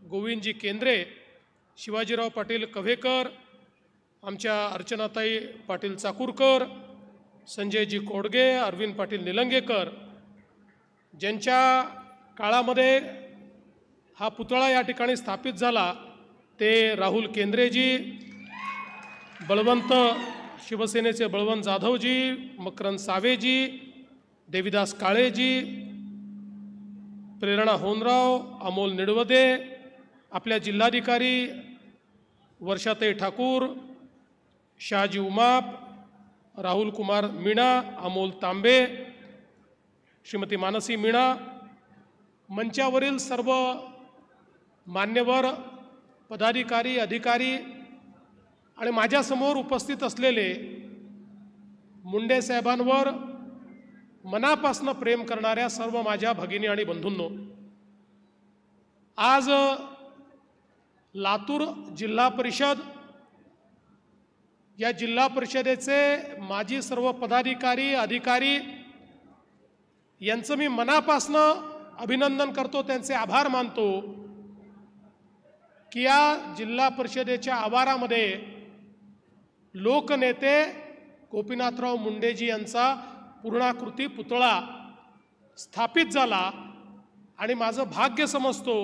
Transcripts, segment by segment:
गोविंदजी केंद्रे, शिवाजीराव पाटील कव्हेकर, आमच्या अर्चनाताई पाटील चाकूरकर, संजयजी कोडगे, अरविंद पाटील निलंगेकर, ज्यांच्या काळामध्ये हा पुतळा या ठिकाणी स्थापित झाला ते राहुल केंद्रेजी, बळवंत शिवसेनेचे बळवंत जाधवजी, मकरंद सावेजी, देविदास काळेजी, प्रेरणा होनराव, अमोल निडवदे, आपल्या जिल्हाधिकारी वर्षाताई ठाकूर, शहाजी उमाप, राहुल कुमार मीणा, अमोल तांबे, श्रीमती मानसी मीणा, मंचावरील सर्व मान्यवर पदाधिकारी अधिकारी आणि माझ्यासमोर उपस्थित असलेले मुंडे साहेबांवर मनापासून प्रेम करणाऱ्या सर्व माझ्या भगिनी आणि बंधूंनो, आज लातूर जिल्हा परिषद या जिल्हा परिषदेचे माजी सर्व पदाधिकारी अधिकारी यांचं मी मनापासून अभिनंदन करतो, त्यांचे आभार मानतो की या जिल्हा परिषदेच्या आवारामध्ये लोकनेते गोपीनाथराव मुंडेजी यांचा पूर्णाकृती पुतळा स्थापित झाला आणि माझं भाग्य समजतो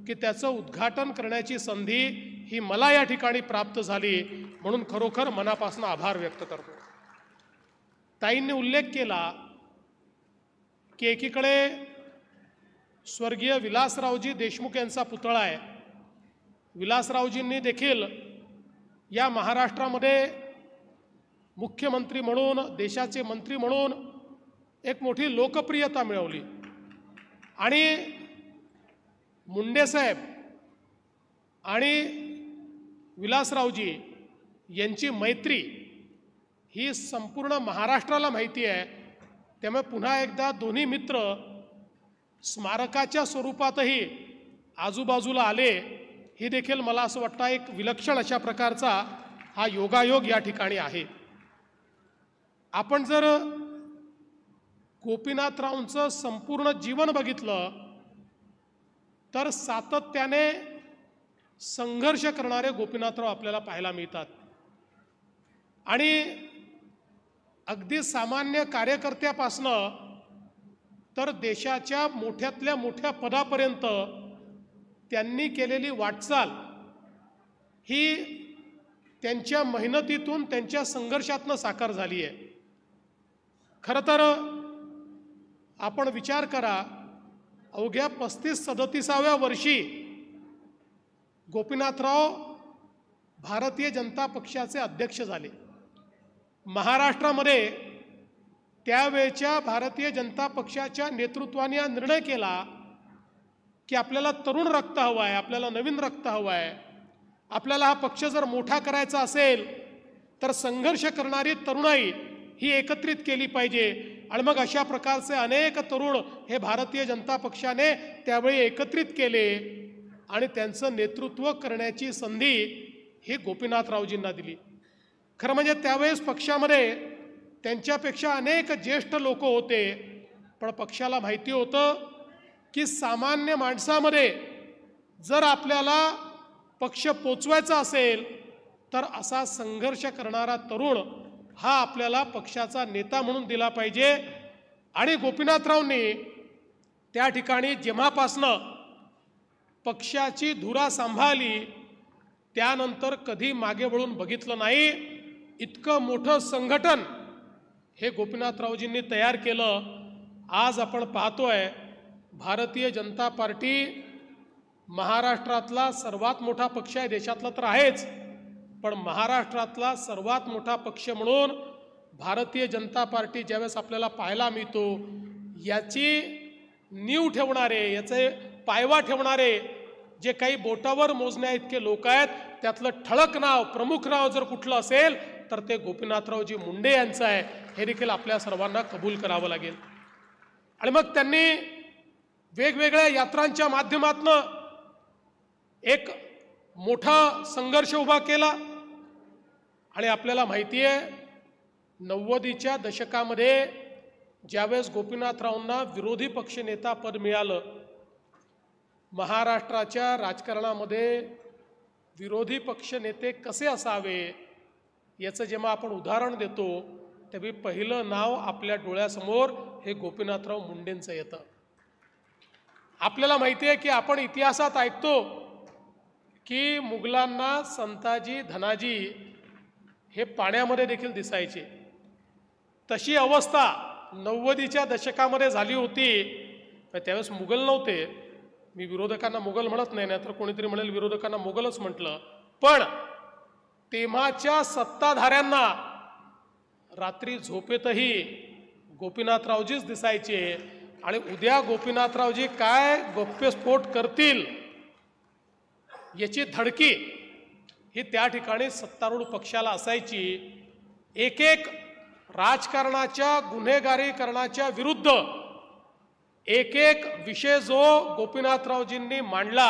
की त्याचं उद्घाटन करण्याची संधी ही मला या ठिकाणी प्राप्त झाली, म्हणून खरोखर मनापासून आभार व्यक्त करतो। ताईंनी उल्लेख केला की एकीकडे स्वर्गीय विलासरावजी देशमुख यांचा पुतळा आहे। विलासरावजींनी देखील या महाराष्ट्रामध्ये मुख्यमंत्री म्हणून, देशाचे मंत्री म्हणून एक मोठी लोकप्रियता मिळवली आणि मुंडे साहेब आणि विलासरावजी यांची मैत्री ही संपूर्ण महाराष्ट्राला माहिती आहे। त्यामुळे पुन्हा एकदा दोन्ही मित्र स्मारकाच्या स्वरूपातही आजूबाजूला आले, हे देखील मला असं वाटतं एक विलक्षण अशा प्रकारचा हा योगायोग या ठिकाणी आहे। आपण जर गोपीनाथरावांचं संपूर्ण जीवन बघितलं तर सातत्याने संघर्ष करणारे गोपीनाथराव आपल्याला पाहायला मिळतात आणि अगदी सामान्य कार्यकर्त्यापासनं तर देशाच्या मोठ्यातल्या मोठ्या पदापर्यंत त्यांनी केलेली वाटचाल ही त्यांच्या मेहनतीतून, त्यांच्या संघर्षातून साकार झाली आहे। खरं तर आपण विचार करा, अवघ्या 35-37व्या वर्षी गोपीनाथराव भारतीय जनता पक्षाचे अध्यक्ष झाले। महाराष्ट्रामध्ये त्यावेळच्या भारतीय जनता पक्षाच्या नेतृत्वाने हा निर्णय केला की आपल्याला तरुण रक्त हवं आहे, आपल्याला नवीन रक्त हवं आहे, आपल्याला हा पक्ष जर मोठा करायचा असेल तर संघर्ष करणारी तरुणाई ही एकत्रित केली पाहिजे आणि मग अशा प्रकारचे अनेक तरुण हे भारतीय जनता पक्षाने त्यावेळी एकत्रित केले आणि त्यांचं नेतृत्व करण्याची संधी ही गोपीनाथरावजींना दिली। खरं म्हणजे त्यावेळेस पक्षामध्ये त्यांच्यापेक्षा अनेक ज्येष्ठ लोक होते, पण पक्षाला माहिती होतं की सामान्य माणसामध्ये जर आपल्याला पक्ष पोचवायचा असेल तर असा संघर्ष करणारा तरुण हा आपल्याला पक्षाचा नेता म्हणून दिला पाहिजे। आणि गोपीनाथरावांनी त्या ठिकाणी जेव्हापासनं पक्षाची धुरा सांभाळली त्यानंतर कधी मागे वळून बघितलं नाही। इतकं मोठं संघटन हे गोपीनाथरावजींनी तयार केलं। आज आपण पाहतोय भारतीय जनता पार्टी महाराष्ट्रातला सर्वात मोठा पक्ष आहे, देशातला तर आहेच, पण महाराष्ट्रातला सर्वात मोठा पक्ष म्हणून भारतीय जनता पार्टी ज्यावेळेस आपल्याला पाहायला मिळतो, याची नीव ठेवणारे, याचे पायवा ठेवणारे जे काही बोटावर मोजण्या इतके लोक आहेत, त्यातलं ठळक नाव, प्रमुख नाव जर कुठलं असेल तर ते गोपीनाथरावजी मुंडे यांचं आहे, हे देखील आपल्या सर्वांना कबूल करावं लागेल। आणि मग त्यांनी वेगवेगळ्या यात्रांच्या माध्यमातून एक मोठा संघर्ष उभा केला आणि आपल्याला माहिती आहे 90च्या दशकामध्ये ज्यावेळेस गोपीनाथरावांना विरोधी पक्षनेता पद मिळालं, महाराष्ट्राच्या राजकारणामध्ये विरोधी पक्ष नेते कसे असावे याचं जेव्हा आपण उदाहरण देतो तेव्हा पहिलं नाव आपल्या डोळ्यासमोर हे गोपीनाथराव मुंडेंचं येतं. आपल्याला माहिती आहे की आपण इतिहासात ऐकतो की मुघलांना संताजी धनाजी हे पाण्यामध्ये देखील दिसायचे. तशी अवस्था 90च्या दशकामध्ये झाली होती. त्यावेळेस मुघल नव्हते. मी विरोधकांना मुघल म्हणत नाही, नाहीतर कोणीतरी म्हणेल विरोधकांना मुघलच म्हटलं. पण तेव्हाच्या सत्ताधाऱ्यांना रात्री झोपेतही गोपीनाथरावजीच दिसायचे. आणि उद्या गोपीनाथरावजी काय गौप्यस्फोट करतील याची धडकी ही त्या ठिकाणी सत्तारूढ पक्षाला असायची. एक एक राजकारणाच्या गुन्हेगारीकरणाच्या विरुद्ध एक एक विषय जो गोपीनाथरावजींनी मांडला.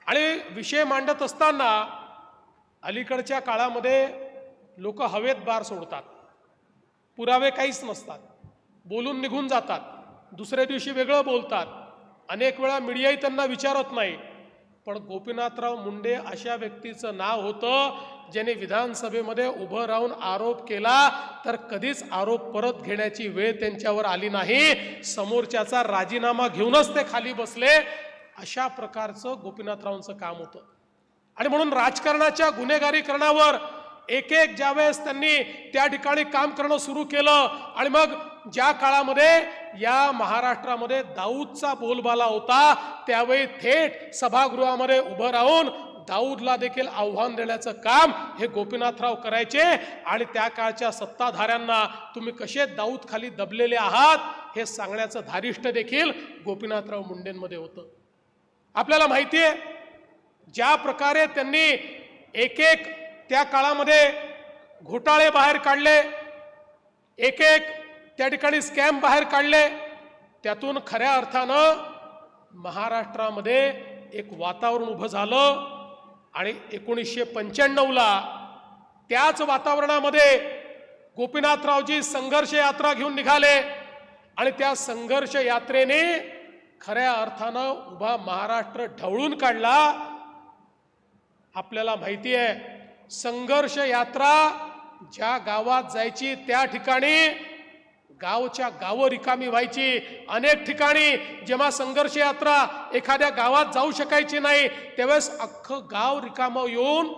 आणि विषय मांडत असताना अलीकडच्या काळामध्ये लोक हवेत बार सोडतात, पुरावे काहीच नसतात, बोलून निघून जातात, दुसऱ्या दिवशी वेगळं बोलतात. अनेक वेळा मीडियाही त्यांना विचारत नाही. पण गोपीनाथराव मुंडे अशा व्यक्तीचं नाव होतं ज्याने विधानसभेमध्ये उभं राहून आरोप केला तर कधीच आरोप परत घेण्याची वेळ त्यांच्यावर आली नाही. समोरच्याचा राजीनामा घेऊनच ते खाली बसले. अशा प्रकारचं गोपीनाथरावांचं काम होतं. आणि म्हणून राजकारणाच्या गुन्हेगारीकरणावर एक एक ज्यावेळेस त्यांनी त्या ठिकाणी काम करणं सुरू केलं आणि मग ज्या काळामध्ये या महाराष्ट्रामध्ये दाऊदचा बोलबाला होता त्यावेळी थेट सभागृहामध्ये उभं राहून दाऊदला देखील आव्हान देण्याचं काम हे गोपीनाथराव करायचे. आणि त्या काळच्या सत्ताधाऱ्यांना तुम्ही कसे दाऊद खाली दबलेले आहात हे सांगण्याचं धारिष्ट देखील गोपीनाथराव मुंडेंमध्ये होतं. आपल्याला माहिती आहे ज्या प्रकारे त्यांनी एक एक त्या काळामध्ये घोटाळे बाहेर काढले, एक एक त्या ठिकाणी स्कॅम बाहेर काढले. त्यातून खऱ्या अर्थानं महाराष्ट्रामध्ये एक वातावरण उभं झालं. आणि 1995ला त्याच वातावरणामध्ये गोपीनाथरावजी संघर्ष यात्रा घेऊन निघाले. आणि त्या संघर्ष यात्रेने खऱ्या अर्थानं उभा महाराष्ट्र ढवळून काढला. आपल्याला माहिती आहे संघर्ष यात्रा ज्या गावात जायची त्या ठिकाणी गावच्या गावं रिकामी व्हायची. अनेक ठिकाणी जेव्हा संघर्ष यात्रा एखाद्या गावात जाऊ शकायची नाही त्यावेळेस अख्खं गाव रिकामं येऊन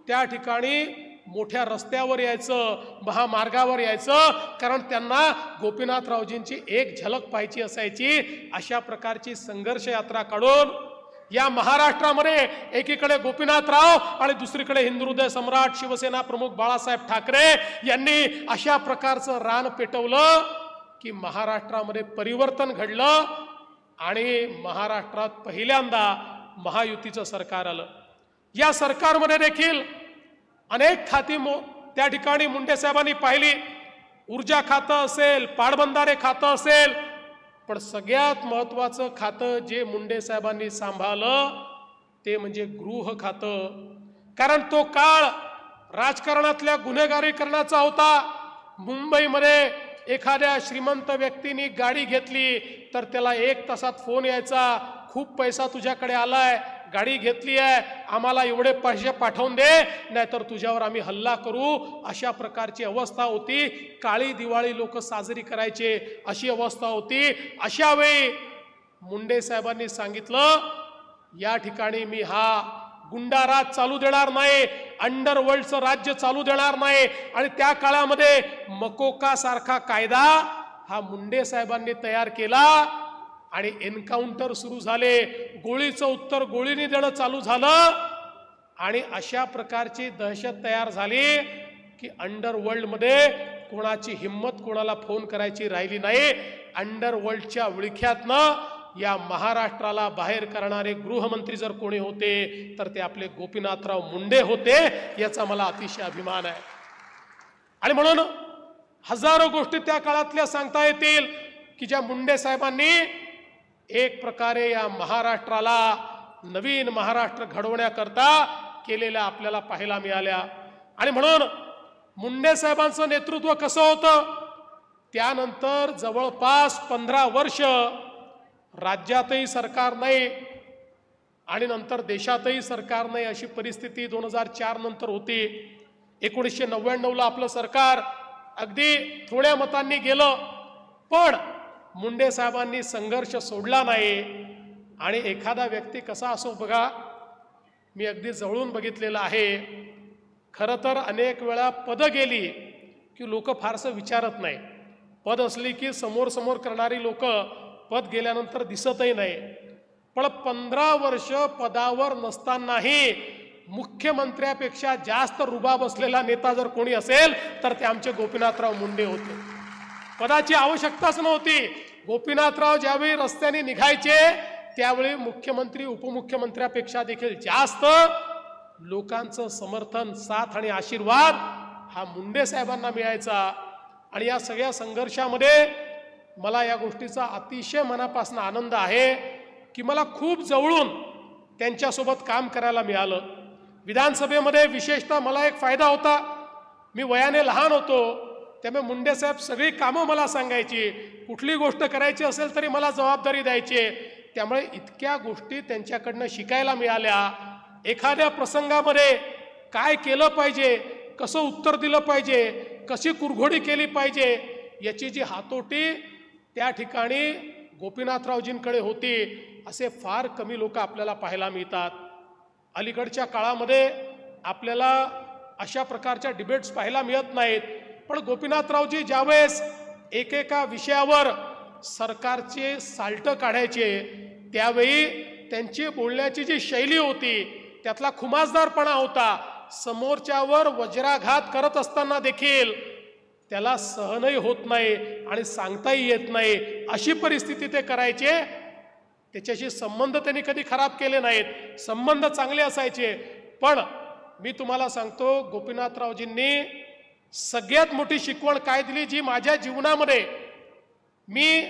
त्या ठिकाणी मोठ्या रस्त्यावर यायचं, महामार्गावर यायचं, कारण त्यांना गोपीनाथरावजींची एक झलक पाहायची असायची. अशा प्रकारची संघर्ष यात्रा काढून या महाराष्ट्रामध्ये एकीकडे गोपीनाथराव आणि दुसरीकडे हिंदुहृदय सम्राट शिवसेना प्रमुख बाळासाहेब ठाकरे यांनी अशा प्रकारचं रान पेटवलं की महाराष्ट्रामध्ये परिवर्तन घडलं. आणि महाराष्ट्रात पहिल्यांदा महायुतीचं सरकार आलं. या सरकारमध्ये देखील अनेक खाती त्या ठिकाणी मुंडे साहेबांनी पाहिली. ऊर्जा खातं असेल, पाटबंधारे खातं असेल, पण सगळ्यात महत्त्वाचं खातं जे मुंडे साहेबांनी सांभाळलं ते म्हणजे गृह खातं. कारण तो काळ राजकारणातल्या गुन्हेगारीकरणाचा होता. मुंबईमध्ये एखाद्या श्रीमंत व्यक्तीने गाडी घेतली तर त्याला 1 तासात फोन यायचा, खूप पैसा तुझ्याकडे आलाय, गाडी घेतली आहे, आम्हाला एवढे पैसे पाठवून दे नाहीतर तुझ्यावर आम्ही हल्ला करू. अशा प्रकारची अवस्था होती. काळी दिवाळी लोक साजरी करायचे अशी अवस्था होती. अशा वेळी मुंडे साहेबांनी सांगितलं या ठिकाणी मी हा गुंडाराज चालू देणार नाही, अंडरवर्ल्डचं राज्य चालू देणार नाही. आणि त्या काळामध्ये मकोका सारखा कायदा हा मुंडे साहेबांनी तयार केला. आणि एन्काउंटर सुरू झाले, गोळीचं उत्तर गोळीने देणं चालू झालं. आणि अशा प्रकारची दहशत तयार झाली की अंडरवर्ल्डमध्ये कोणाची हिम्मत कोणाला फोन करायची राहिली नाही. अंडरवर्ल्डच्या विळख्यातनं या महाराष्ट्राला बाहेर करणारे गृहमंत्री जर कोणी होते तर ते आपले गोपीनाथराव मुंडे होते. याचा मला अतिशय अभिमान आहे. आणि म्हणून हजारो गोष्टी त्या काळातल्या सांगता येतील की ज्या मुंडे साहेबांनी एक प्रकारे या महाराष्ट्राला नवीन महाराष्ट्र घडवण्याकरता केलेल्या आपल्याला पाहायला मिळाल्या. आणि म्हणून मुंडे साहेबांचं नेतृत्व कसं होतं त्यानंतर जवळपास 15 वर्ष राज्यातही सरकार नाही, आणि नंतर देशातही सरकार नाही अशी परिस्थिती 2004 नंतर होती. 1999ला आपलं सरकार अगदी थोड्या मतांनी गेलं, पण मुंडे साहेबांनी संघर्ष सोडला नाही. आणि एखादा व्यक्ती कसा असो बघा, मी अगदी जवळून बघितलेलं आहे. खरं तर अनेक वेळा पदं गेली की लोक फारसं विचारत नाही. पद असली की समोर समोर करणारी लोक पद गेल्यानंतर दिसतही नाही. पण 15 वर्ष पदावर नसतानाही मुख्यमंत्र्यापेक्षा जास्त रुबाब असलेला नेता जर कोणी असेल तर ते आमचे गोपीनाथराव मुंडे होते. पदाची आवश्यकताच नव्हती. गोपीनाथराव ज्यावेळी रस्त्याने निघायचे त्यावेळी मुख्यमंत्री उपमुख्यमंत्र्यापेक्षा देखील जास्त लोकांचं समर्थन, साथ आणि आशीर्वाद हा मुंडे साहेबांना मिळायचा. आणि या सगळ्या संघर्षामध्ये मला या गोष्टीचा अतिशय मनापासून आनंद आहे की मला खूप जवळून त्यांच्यासोबत काम करायला मिळालं. विधानसभेमध्ये विशेषतः मला एक फायदा होता, मी वयाने लहान होतो, त्यामुळे मुंडे साहेब सगळी कामं मला सांगायची. कुठली गोष्ट करायची असेल तरी मला जबाबदारी द्यायची. त्यामुळे इतक्या गोष्टी त्यांच्याकडनं शिकायला मिळाल्या. एखाद्या प्रसंगामध्ये काय केलं पाहिजे, कसं उत्तर दिलं पाहिजे, कशी कुरघोडी केली पाहिजे, याची जी हातोटी त्या ठिकाणी गोपीनाथरावजींकडे होती, असे फार कमी लोक आपल्याला पाहायला मिळतात. अलीकडच्या काळामध्ये आपल्याला अशा प्रकारच्या डिबेट्स पाहायला मिळत नाहीत. पण गोपीनाथरावजी ज्यावेळेस एकेका विषयावर सरकारचे साल्ट काढायचे त्यावेळी त्यांची बोलण्याची जी शैली होती त्यातला खुमासदारपणा होता. समोरच्यावर वज्राघात करत असताना देखील त्याला सहनही होत नाही आणि सांगताही येत नाही, अशी परिस्थिती ते करायचे. त्याच्याशी संबंध त्यांनी कधी खराब केले नाहीत, संबंध चांगले असायचे. पण मी तुम्हाला सांगतो, गोपीनाथरावजींनी सगळ्यात मोठी शिकवण काय दिली, जी माझ्या जीवनामध्ये मी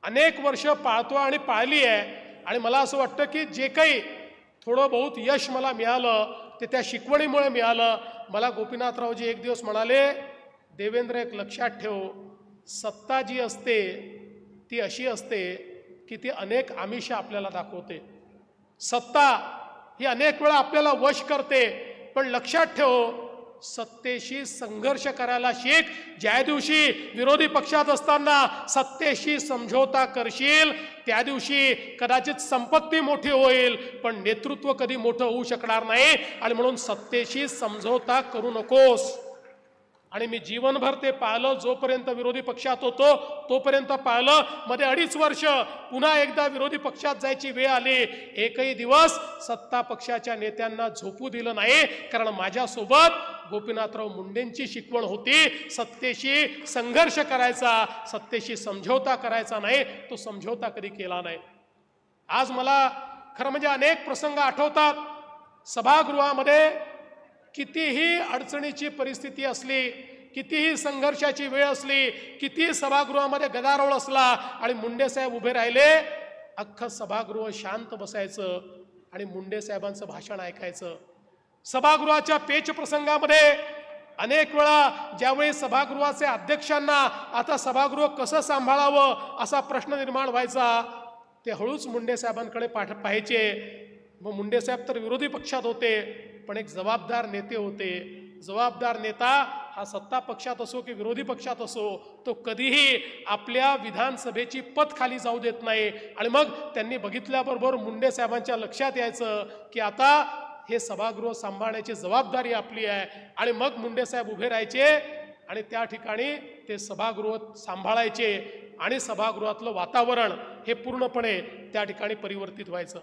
अनेक वर्ष पाळतो आणि पाळली आहे. आणि मला असं वाटतं की जे काही थोडं बहुत यश मला मिळालं ते त्या शिकवणीमुळे मिळालं. मला गोपीनाथरावजी एक दिवस म्हणाले, देवेंद्र एक लक्षात ठेव, सत्ता जी असते ती अशी असते की ती अनेक आमिष आपल्याला दाखवते. सत्ता ही अनेक वेळा आपल्याला वश करते, पण लक्षात ठेव, सत्तेशी संघर्ष करायला शिक. ज्या दिवशी विरोधी पक्षात असताना सत्तेशी समझोता करशील त्या दिवशी कदाचित संपत्ती मोठी होईल पण नेतृत्व कधी मोठं होऊ शकणार नाही. आणि म्हणून सत्तेशी समझोता करू नकोस. आणि मी जीवनभर ते पाहिलं. जोपर्यंत विरोधी पक्षात होतो तोपर्यंत पाहिलं. मध्ये 2.5 वर्ष पुन्हा एकदा विरोधी पक्षात जायची वेळ आली. एकही दिवस सत्ता पक्षाच्या नेत्यांना झोपू दिलं नाही, कारण माझ्यासोबत गोपीनाथराव मुंडेंची शिकवण होती. सत्तेशी संघर्ष करायचा, सत्तेशी समझोता करायचा नाही. तो समझोता कधी केला नाही. आज मला खरं म्हणजे अनेक प्रसंग आठवतात. सभागृहामध्ये कितीही अडचणीची परिस्थिती असली, कितीही संघर्षाची वेळ असली, कितीही सभागृहामध्ये गदारोळ असला आणि मुंडे साहेब उभे राहिले, अख्खं सभागृह शांत बसायचं आणि मुंडे साहेबांचं भाषण ऐकायचं. सभागृहाच्या पेच प्रसंगामध्ये अनेक वेळा ज्यावेळी सभागृहाचे अध्यक्षांना आता सभागृह कसं सांभाळावं असा प्रश्न निर्माण व्हायचा, ते हळूच मुंडे साहेबांकडे पाहायचे. मग मुंडे साहेब तर विरोधी पक्षात होते पण एक जबाबदार नेते होते. जबाबदार नेता हा सत्ता पक्षात असो की विरोधी पक्षात असो, तो कधीही आपल्या विधानसभेची पत खाली जाऊ देत नाही. आणि मग त्यांनी बघितल्याबरोबर मुंडे साहेबांच्या लक्षात यायचं की आता हे सभागृह सांभाळण्याची जबाबदारी आपली आहे. आणि मग मुंडे साहेब उभे राहायचे आणि त्या ठिकाणी ते सभागृह सांभाळायचे आणि सभागृहातलं वातावरण हे पूर्णपणे त्या ठिकाणी परिवर्तित व्हायचं.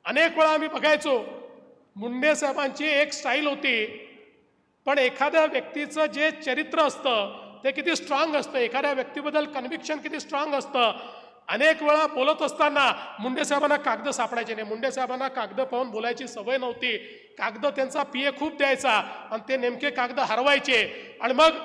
अनेक वेळा आम्ही बघायचो मुंडे साहेबांची एक स्टाईल होती, पण एखाद्या व्यक्तीचं जे चरित्र असतं ते किती स्ट्रॉंग असतं, एखाद्या व्यक्तीबद्दल कन्व्हिक्शन किती स्ट्रॉंग असतं. अनेक वेळा बोलत असताना मुंडे साहेबांना कागद सापडायचे नाही. मुंडे साहेबांना कागद पाहून बोलायची सवय नव्हती. कागद त्यांचा पीए खूप द्यायचा आणि ते नेमके कागद हरवायचे आणि मग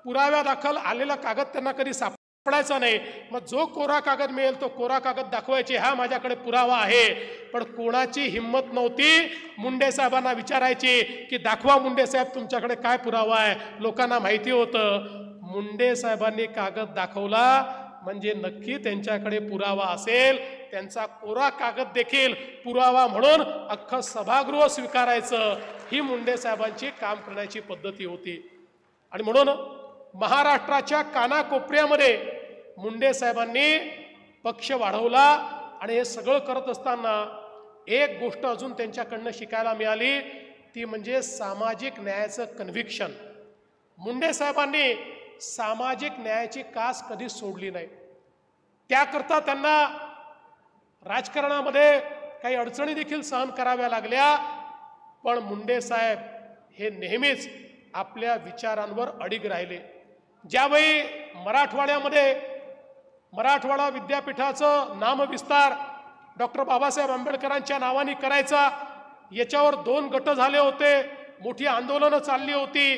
पुराव्यादाखल आलेला कागद त्यांना कधी सापडायचा नाही. मग जो कोरा कागद मिळेल तो कोरा कागद दाखवायचे, हा माझ्याकडे पुरावा आहे. पण कोणाची हिंमत नव्हती मुंडे साहेबांना विचारायची की दाखवा मुंडे साहेब तुमच्याकडे काय पुरावा आहे. लोकांना माहिती होतं मुंडे साहेबांनी कागद दाखवला म्हणजे नक्की त्यांच्याकडे पुरावा असेल. त्यांचा कोरा कागद देखील पुरावा म्हणून अख्खं सभागृह स्वीकारायचं, ही मुंडे साहेबांची काम करण्याची पद्धती होती. आणि म्हणून महाराष्ट्राच्या कानाकोपऱ्यामध्ये मुंडे साहेबांनी पक्ष वाढवला. आणि हे सगळं करत असताना एक गोष्ट अजून त्यांच्याकडनं शिकायला मिळाली, ती म्हणजे सामाजिक न्यायाचं कन्व्हिक्शन. मुंडे साहेबांनी सामाजिक न्यायाची कास कधी सोडली नाही. त्याकरता त्यांना राजकारणामध्ये काही अडचणी देखील सहन कराव्या लागल्या, पण मुंडे साहेब हे नेहमीच आपल्या विचारांवर अडिग राहिले. ज्यावेळी मराठवाड्यामध्ये मराठवाडा विद्यापीठाचं नामविस्तार डॉक्टर बाबासाहेब आंबेडकरांच्या नावाने करायचा, याच्यावर 2 गट झाले होते, मोठी आंदोलनं चालली होती,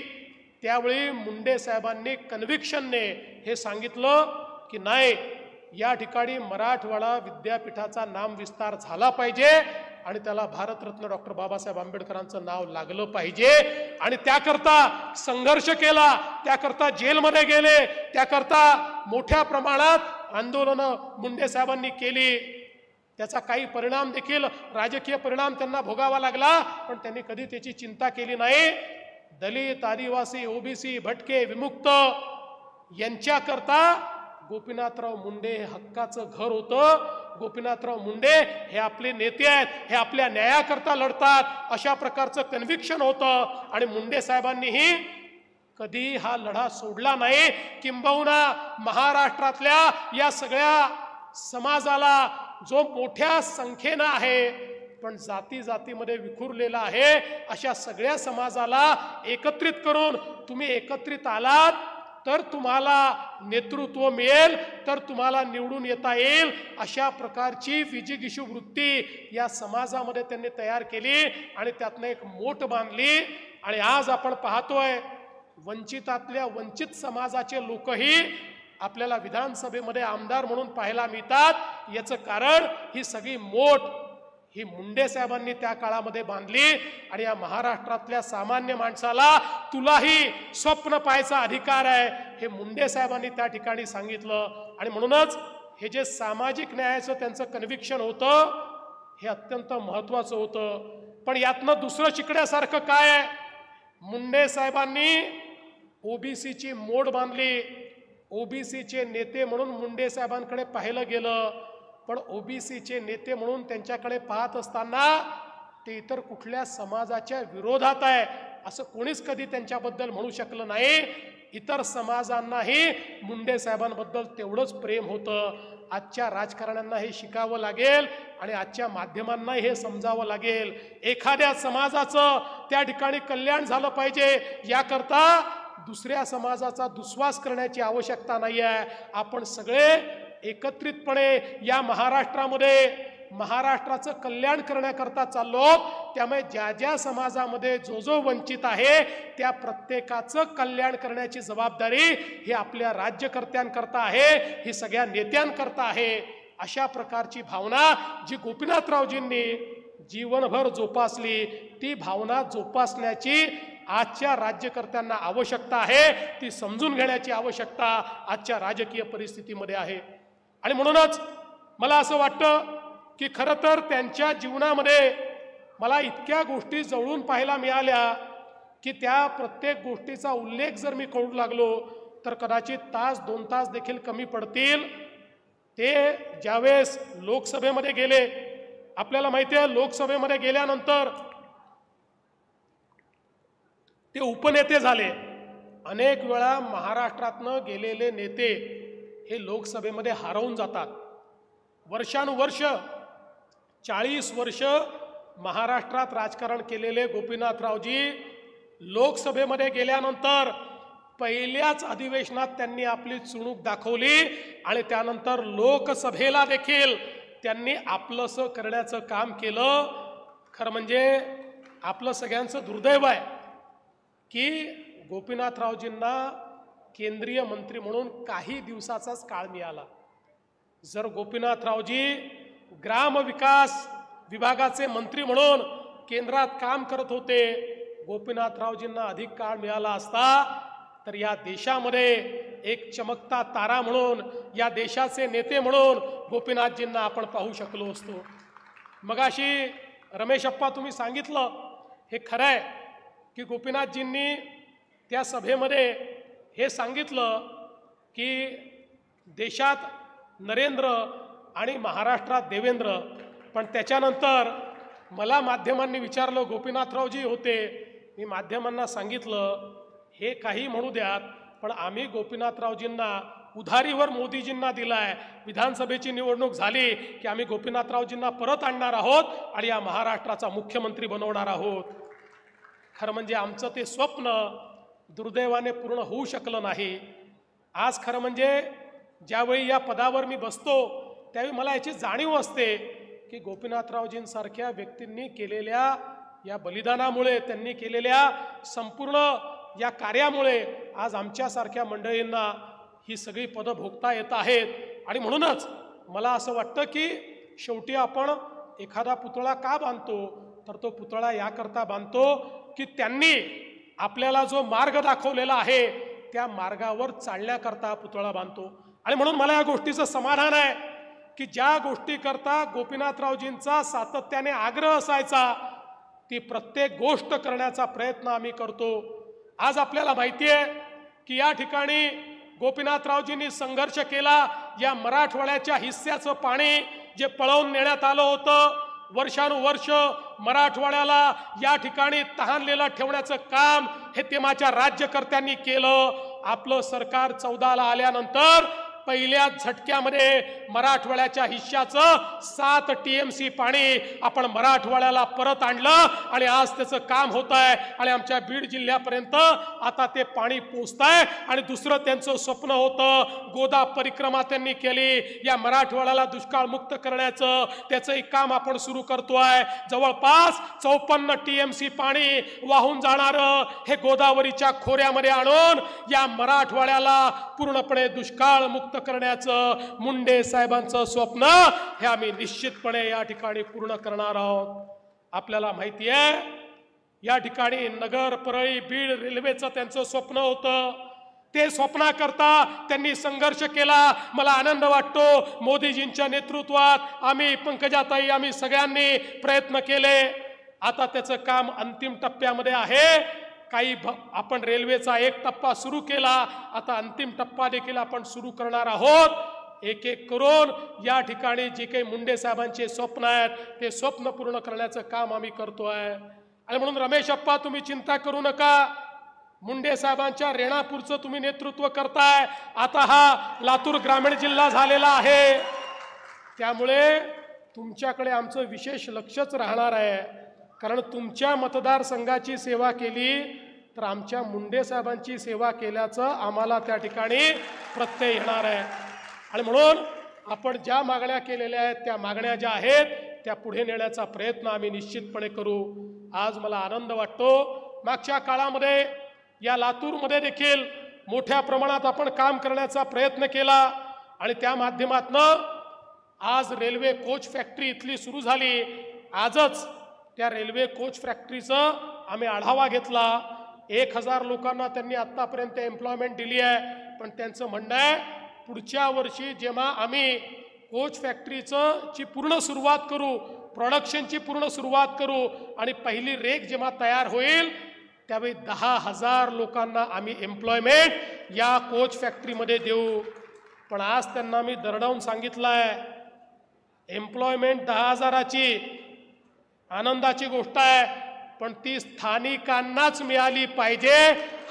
त्यावेळी मुंडे साहेबांनी कन्व्हिक्शनने हे सांगितलं की नाही, या ठिकाणी मराठवाडा विद्यापीठाचा नामविस्तार झाला पाहिजे आणि त्याला भारतरत्न डॉक्टर बाबासाहेब आंबेडकरांचं नाव लागलं पाहिजे. आणि त्याकरता संघर्ष केला, त्याकरता जेलमध्ये गेले, त्याकरता मोठ्या प्रमाणात आंदोलनं मुंडे साहेबांनी केली. त्याचा काही परिणाम देखील, राजकीय परिणाम त्यांना भोगावा लागला, पण त्यांनी कधी त्याची चिंता केली नाही. दलित, आदिवासी, ओबीसी, भटके, विमुक्त यांच्याकरता गोपीनाथराव मुंडे हे हक्काचं घर होतं. गोपीनाथराव मुंडे हे आपले नेते आहेत, हे आपल्या न्यायाकरता लढतात, अशा प्रकारचं कन्व्हिक्शन होतं. आणि मुंडे साहेबांनीही कधी हा लढा सोडला नाही. किंबहुना महाराष्ट्रातल्या या सगळ्या समाजाला, जो मोठ्या संख्येनं आहे पण जाती जातीमध्ये विखुरलेला आहे, अशा सगळ्या समाजाला एकत्रित करून तुम्ही एकत्रित आलात तर तुम्हाला नेतृत्व मिळेल, तर तुम्हाला निवडून येता येईल, अशा प्रकारची विजिगीषू वृत्ती या समाजामध्ये त्यांनी तयार केली आणि त्यातनं एक मोठ बांधली. आणि आज आपण पाहतोय वंचितातल्या वंचित समाजाचे लोकही आपल्याला विधानसभेमध्ये आमदार म्हणून पाहायला मिळतात. याचं कारण ही सगळी मोठ ही मुंडे साहेबांनी त्या काळामध्ये बांधली. आणि या महाराष्ट्रातल्या सामान्य माणसाला तुलाही स्वप्न पाहायचा अधिकार आहे, हे मुंडे साहेबांनी त्या ठिकाणी सांगितलं. आणि म्हणूनच हे जे सामाजिक न्यायाचं त्यांचं कन्व्हिक्शन होतं, हे अत्यंत महत्त्वाचं होतं. पण यातनं दुसरं शिकण्यासारखं काय आहे? मुंडे साहेबांनी ओबीसीची मोड बांधली. ओबीसीचे नेते म्हणून मुंडे साहेबांकडे पाहिलं गेलं, पण ओबीसीचे नेते म्हणून त्यांच्याकडे पाहत असताना ते इतर कुठल्या समाजाच्या विरोधात आहे असं कोणीच कधी त्यांच्याबद्दल म्हणू शकलं नाही. इतर समाजांनाही मुंडे साहेबांबद्दल तेवढंच प्रेम होतं. आजच्या राजकारण्यांना हे शिकावं लागेल आणि आजच्या माध्यमांनाही हे समजावं लागेल. एखाद्या समाजाचं त्या ठिकाणी कल्याण झालं पाहिजे, याकरता दुसऱ्या समाजाचा दुस्वास करण्याची आवश्यकता नाही आहे. आपण सगळे एकत्रितपणे या महाराष्ट्रामध्ये महाराष्ट्राचं कल्याण करण्याकरता चाललो. त्यामुळे ज्या ज्या समाजामध्ये जो जो वंचित आहे त्या प्रत्येकाचं कल्याण करण्याची जबाबदारी ही आपल्या राज्यकर्त्यांकरता आहे, ही सगळ्या नेत्यांकरता आहे. अशा प्रकारची भावना जी गोपीनाथरावजींनी जीवनभर जोपासली, ती भावना जोपासण्याची आजच्या राज्यकर्त्यांना आवश्यकता आहे. ती समजून घेण्याची आवश्यकता आजच्या राजकीय परिस्थितीमध्ये आहे. आणि म्हणूनच मला असं वाटतं की खरं तर त्यांच्या जीवनामध्ये मला इतक्या गोष्टी जवळून पाहायला मिळाल्या की त्या प्रत्येक गोष्टीचा उल्लेख जर मी करू लागलो तर कदाचित तास 2 तास देखील कमी पडतील. ते ज्यावेळेस लोकसभेमध्ये गेले, आपल्याला माहिती आहे लोकसभेमध्ये गेल्यानंतर ते उपनेते झाले. अनेक वेळा महाराष्ट्रातनं गेलेले नेते हे लोकसभेमध्ये हरवून जातात. वर्षानुवर्ष 40 वर्ष महाराष्ट्रात राजकारण केलेले गोपीनाथरावजी लोकसभेमध्ये गेल्यानंतर पहिल्याच अधिवेशनात त्यांनी आपली चुणूक दाखवली आणि त्यानंतर लोकसभेला देखील त्यांनी आपलंसं करण्याचं काम केलं. खरं म्हणजे आपलं सगळ्यांचं दुर्दैव आहे की गोपीनाथरावजींना केंद्रीय मंत्री म्हणून काही दिवसाचाच काळ मिळाला. जर गोपीनाथरावजी ग्रामविकास विभागाचे मंत्री म्हणून केंद्रात काम करत होते, गोपीनाथरावजींना अधिक काळ मिळाला असता तर या देशामध्ये एक चमकता तारा म्हणून, या देशाचे नेते म्हणून गोपीनाथजींना आपण पाहू शकलो असतो. मगाशी रमेश अप्पा तुम्ही सांगितलं, हे खरं आहे की गोपीनाथजींनी त्या सभेमध्ये हे सांगितलं की देशात नरेंद्र आणि महाराष्ट्रात देवेंद्र. पण त्याच्यानंतर मला माध्यमांनी विचारलं, गोपीनाथरावजी होते, मी माध्यमांना सांगितलं हे काही म्हणू द्यात, पण आम्ही गोपीनाथरावजींना उधारीवर मोदीजींना दिलाय. विधानसभेची निवडणूक झाली की आम्ही गोपीनाथरावजींना परत आणणार आहोत आणि या महाराष्ट्राचा मुख्यमंत्री बनवणार आहोत. खरं म्हणजे आमचं ते स्वप्न दुर्दैवाने पूर्ण होऊ शकलं नाही. आज खरं म्हणजे ज्यावेळी या पदावर मी बसतो त्यावेळी मला याची जाणीव असते की गोपीनाथरावजींसारख्या व्यक्तींनी केलेल्या या बलिदानामुळे, त्यांनी केलेल्या संपूर्ण या कार्यामुळे आज आमच्यासारख्या मंडळींना ही सगळी पदं भोगता येत आहेत. आणि म्हणूनच मला असं वाटतं की शेवटी आपण एखादा पुतळा का बांधतो, तर तो पुतळा याकरता बांधतो की त्यांनी आपल्याला जो मार्ग दाखवलेला आहे त्या मार्गावर चालण्याकरता पुतळा बांधतो. आणि म्हणून मला या गोष्टीचं समाधान आहे की ज्या गोष्टीकरता गोपीनाथरावजींचा सातत्याने आग्रह असायचा ती प्रत्येक गोष्ट करण्याचा प्रयत्न आम्ही करतो. आज आपल्याला माहिती आहे की या ठिकाणी गोपीनाथरावजींनी संघर्ष केला. या मराठवाड्याच्या हिस्स्याचं पाणी जे पळवून नेण्यात आलं होतं, वर्षानुवर्ष मराठवाड्याला या ठिकाणी तहानलेलं ठेवण्याचं काम हे तेव्हाच्या राज्यकर्त्यांनी केलं. आपलं सरकार 14ला आल्यानंतर पहिल्या झटक्यामध्ये मराठवाड्याच्या हिश्श्याचं 7 TMC पाणी आपण मराठवाड्याला परत आणलं आणि आज त्याचं काम होत आहे आणि आमच्या बीड जिल्ह्यापर्यंत आता ते पाणी पोचतंय. आणि दुसरं त्यांचं स्वप्न होतं, गोदा परिक्रमा त्यांनी केली, या मराठवाड्याला दुष्काळ मुक्त करण्याचं, त्याचंही काम आपण सुरू करतोय. जवळपास 54 TMC पाणी वाहून जाणारं हे गोदावरीच्या खोऱ्यामध्ये आणून या मराठवाड्याला पूर्णपणे दुष्काळ मुक्त करण्याचं मुंडे साहेबांचं स्वप्न हे आम्ही निश्चितपणे या ठिकाणी पूर्ण करणार आहोत. आपल्याला माहिती आहे या ठिकाणी नगर, परळी, बीड रेल्वेचं त्यांचं स्वप्न होतं. ते स्वप्नाकरता त्यांनी संघर्ष केला. मला आनंद वाटतो मोदीजींच्या नेतृत्वात आम्ही, पंकजाताई, आम्ही सगळ्यांनी प्रयत्न केले. आता त्याचं काम अंतिम टप्प्यामध्ये आहे. काही आपण रेल्वेचा एक टप्पा सुरू केला, आता अंतिम टप्पा देखील आपण सुरू करणार आहोत. एक एक करून या ठिकाणी जे काही मुंडे साहेबांचे स्वप्न आहेत ते स्वप्न पूर्ण करण्याचं काम आम्ही करतोय. आणि म्हणून रमेश अप्पा, तुम्ही चिंता करू नका. मुंडे साहेबांच्या रेणापूरचं तुम्ही नेतृत्व करताय. आता हा लातूर ग्रामीण जिल्हा झालेला आहे, त्यामुळे तुमच्याकडे आमचं विशेष लक्षच राहणार आहे. कारण तुमच्या मतदारसंघाची सेवा केली तर आमच्या मुंडे साहेबांची सेवा केल्याचं आम्हाला त्या ठिकाणी प्रत्यय येणार आहे. आणि म्हणून आपण ज्या मागण्या केलेल्या आहेत त्या मागण्या ज्या आहेत त्या पुढे नेण्याचा प्रयत्न आम्ही निश्चितपणे करू. आज मला आनंद वाटतो, मागच्या काळामध्ये या लातूरमध्ये देखील मोठ्या प्रमाणात आपण काम करण्याचा प्रयत्न केला आणि त्या माध्यमातून आज रेल्वे कोच फॅक्टरी इथली सुरू झाली. आजच त्या रेल्वे कोच फॅक्टरीचं आम्ही आढावा घेतला. 1000 लोकांना त्यांनी आत्तापर्यंत एम्प्लॉयमेंट दिली आहे. पण त्यांचं म्हणणं आहे पुढच्या वर्षी जेव्हा आम्ही कोच फॅक्टरीची पूर्ण सुरुवात करू, प्रोडक्शनची पूर्ण सुरुवात करू आणि पहिली रेक जेव्हा तयार होईल त्यावेळी 10,000 लोकांना आम्ही एम्प्लॉयमेंट या कोच फॅक्टरीमध्ये देऊ. पण आज त्यांना मी दरडावून सांगितलं आहे एम्प्लॉयमेंट 10,000ची आनंदाची गोष्ट आहे, पण ती स्थानिकांनाच मिळाली पाहिजे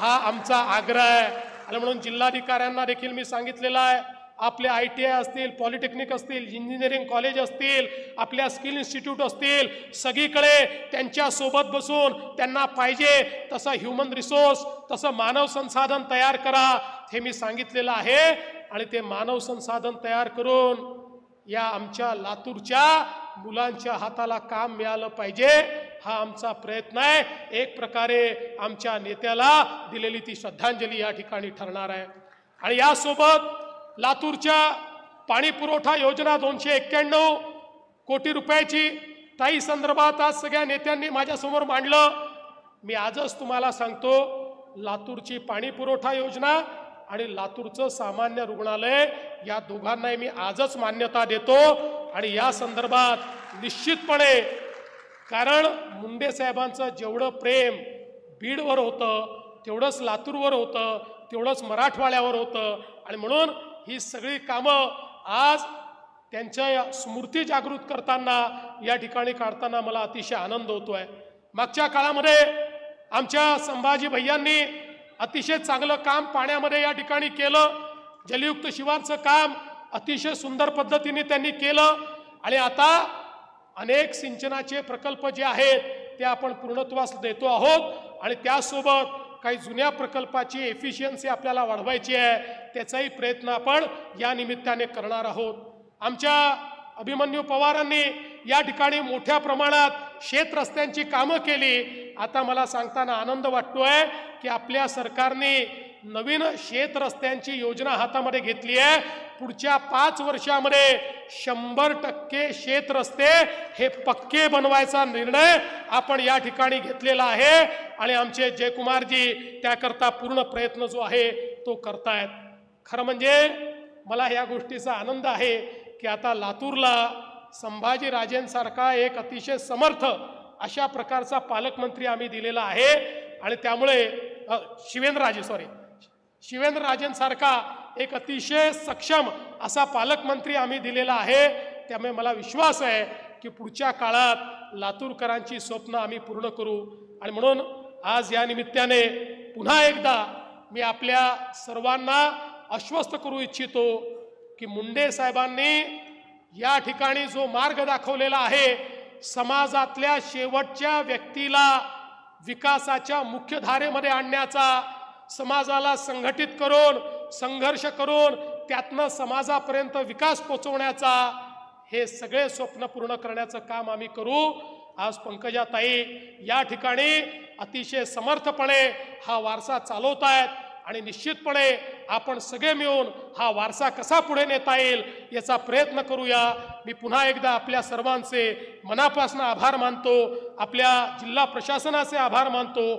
हा आमचा आग्रह आहे. आणि म्हणून जिल्हाधिकाऱ्यांना देखील मी सांगितलेलं आहे, आपले ITI असतील, पॉलिटेक्निक असतील, इंजिनिअरिंग कॉलेज असतील, आपल्या स्किल इन्स्टिट्यूट असतील, सगळीकडे त्यांच्यासोबत बसून त्यांना पाहिजे तसं ह्युमन रिसोर्स, तसं मानव संसाधन तयार करा हे मी सांगितलेलं आहे. आणि ते मानव संसाधन तयार करून या आमच्या लातूरच्या मुलांच्या हाताला काम मिळालं पाहिजे हा आमचा प्रयत्न आहे. एक प्रकारे आमच्या नेत्याला दिलेली ती श्रद्धांजली या ठिकाणी ठरणार आहे. आणि यासोबत लातूरच्या पाणी पुरवठा योजना 291 कोटी रुपयाची ताई संदर्भात आज सगळ्या नेत्यांनी माझ्यासमोर मांडलं. मी आजच तुम्हाला सांगतो लातूरची पाणी पुरवठा योजना आणि लातूरचं सामान्य रुग्णालय या दोघांनाही मी आजच मान्यता देतो। आणि या संदर्भात निश्चितपणे, कारण मुंडे साहेबांचं जेवढं प्रेम बीडवर होतं तेवढंच लातूरवर होतं, तेवढंच मराठवाड्यावर होतं। आणि म्हणून ही सगळी कामं आज त्यांच्या स्मृती जागृत करताना या ठिकाणी काढताना मला अतिशय आनंद होतोय। मागच्या काळामध्ये आमच्या संभाजी भैयांनी अतिशय चांगलं काम पाण्यामध्ये या ठिकाणी केलं, जलयुक्त शिवारचं काम अतिशय सुंदर पद्धतीने त्यांनी केलं। आणि आता अनेक सिंचनाचे प्रकल्प जे आहेत ते आपण पूर्णत्वास देतो आहोत आणि त्यासोबत काही जुन्या प्रकल्पाची एफिशियन्सी आपल्याला वाढवायची आहे, त्याचाही प्रयत्न आपण या निमित्ताने करणार आहोत। आमच्या अभिमन्यू पवारांनी या ठिकाणी मोठ्या प्रमाणात शेत रस्त्यांची कामं केली। आता मला सांगताना आनंद वाटतोय की आपल्या सरकारने नवीन शेत रस्त्यांची योजना हातामध्ये घेतली आहे। पुढच्या 5 वर्षामध्ये 100% शेत रस्ते हे पक्के बनवायचा निर्णय आपण या ठिकाणी घेतलेला आहे आणि आमचे जयकुमारजी त्याकरता पूर्ण प्रयत्न जो आहे तो करतायत। खरं म्हणजे मला या गोष्टीचा आनंद आहे की आता लातूरला संभाजीराजेंसारखा एक अतिशय समर्थ अशा प्रकारचा पालकमंत्री आम्ही दिलेला आहे आणि त्यामुळे शिवेंद्रराजेंसारखा एक अतिशय सक्षम असा पालकमंत्री आम्ही दिलेला आहे। त्यामुळे मला विश्वास आहे की पुढच्या काळात लातूरकरांची स्वप्न आम्ही पूर्ण करू। आणि म्हणून आज या निमित्ताने पुन्हा एकदा मी आपल्या सर्वांना आश्वस्त करू इच्छितो की मुंडे साहेबांनी या ठिकाणी जो मार्ग दाखवलेला आहे, समाजातल्या शेवटच्या व्यक्तीला विकासाच्या मुख्यधारेमध्ये आणण्याचा, समाजाला संघटित करून संघर्ष करून त्यातनं समाजापर्यंत विकास पोहोचवण्याचा, हे सगळे स्वप्न पूर्ण करण्याचं काम आम्ही करू। आज पंकजाताई या ठिकाणी अतिशय समर्थपणे हा वारसा चालवतायत आणि निश्चितपणे आपण सगळे मिळून हा वारसा कसा पुढे नेता येईल याचा प्रयत्न करूया। मी पुन्हा एकदा आपल्या सर्वांचे मनापासून आभार मानतो, आपल्या जिल्हा प्रशासनाचे आभार मानतो।